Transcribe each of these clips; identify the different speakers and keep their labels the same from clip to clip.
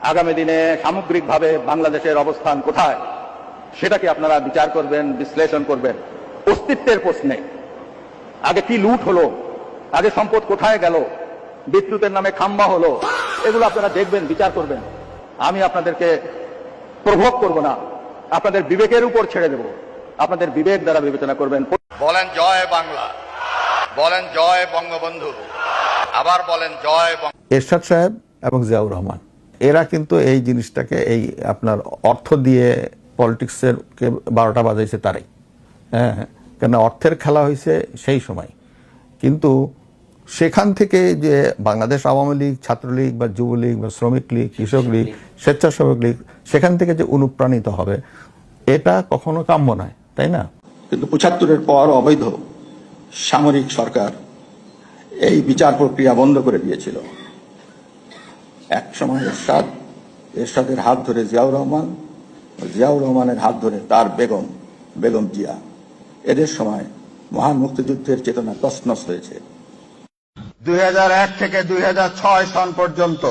Speaker 1: আগামী দিনে সামগ্রিকভাবে বাংলাদেশের অবস্থান কোথায় সেটাকে আপনারা বিচার করবেন, বিশ্লেষণ করবেন। অস্তিত্বের প্রশ্নে আগে কি লুট হলো, আগে সম্পদ কোথায় গেল, বিদ্যুতের নামে খাম্বা হলো, এগুলো আপনারা দেখবেন, বিচার করবেন। আমি আপনাদেরকে প্রভোগ করব না, আপনাদের বিবেকের উপর ছেড়ে দেব, আপনাদের বিবেক দ্বারা বিবেচনা করবেন।
Speaker 2: বলেন জয় বাংলা, বলেন জয় বঙ্গবন্ধু, আবার বলেন জয়।
Speaker 3: এরশাদ সাহেব এবং জিয়াউর রহমান এরা কিন্তু এই জিনিসটাকে এই আপনার অর্থ দিয়ে পলিটিক্সের 12টা বাজাইছে তারাই। হ্যাঁ, কেন অর্থের খেলা হয়েছে সেই সময়। কিন্তু সেখান থেকে যে বাংলাদেশ আওয়ামী লীগ, ছাত্রলীগ বা যুবলীগ বা শ্রমিক লীগ, কৃষক লীগ, স্বেচ্ছাসেবক লীগ সেখান থেকে যে অনুপ্রাণিত হবে এটা কখনো কাম্য নয়, তাই না?
Speaker 4: কিন্তু 75-এর পর অবৈধ সামরিক সরকার এই বিচার প্রক্রিয়া বন্ধ করে দিয়েছিল। এক সময় এরশাদের হাত ধরে জিয়াউর রহমান, জিয়াউর রহমানের হাত ধরে তার বেগম জিয়া, এদের সময় মহান মুক্তিযুদ্ধের চেতনা তছনছ হয়েছে।
Speaker 2: 2001 থেকে 2006 সন পর্যন্ত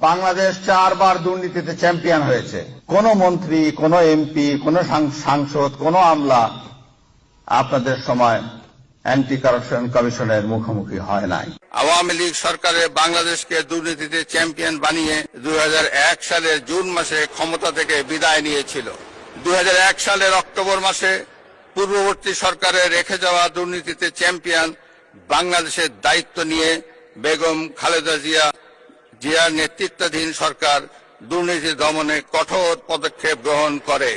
Speaker 2: বাংলাদেশ 4 বার দুর্নীতিতে চ্যাম্পিয়ন হয়েছে। কোন মন্ত্রী, কোন এমপি, কোন সাংসদ, কোন আমলা আপনাদের সময় অ্যান্টি কারাপশন কমিশনের মুখোমুখি হয় নাই। আওয়ামী লীগ সরকারের বাংলাদেশকে দুর্নীতিতে চ্যাম্পিয়ন বানিয়ে 2001 সালের জুন মাসে ক্ষমতা থেকে বিদায় নিয়েছিল। 2001 সালের অক্টোবর মাসে পূর্ববর্তী সরকারের রেখে যাওয়া দুর্নীতিতে চ্যাম্পিয়ন বাংলাদেশের দায়িত্ব নিয়ে বেগম খালেদা জিয়ার নেতৃত্বাধীন সরকার দুর্নীতি দমনে কঠোর পদক্ষেপ গ্রহণ করে।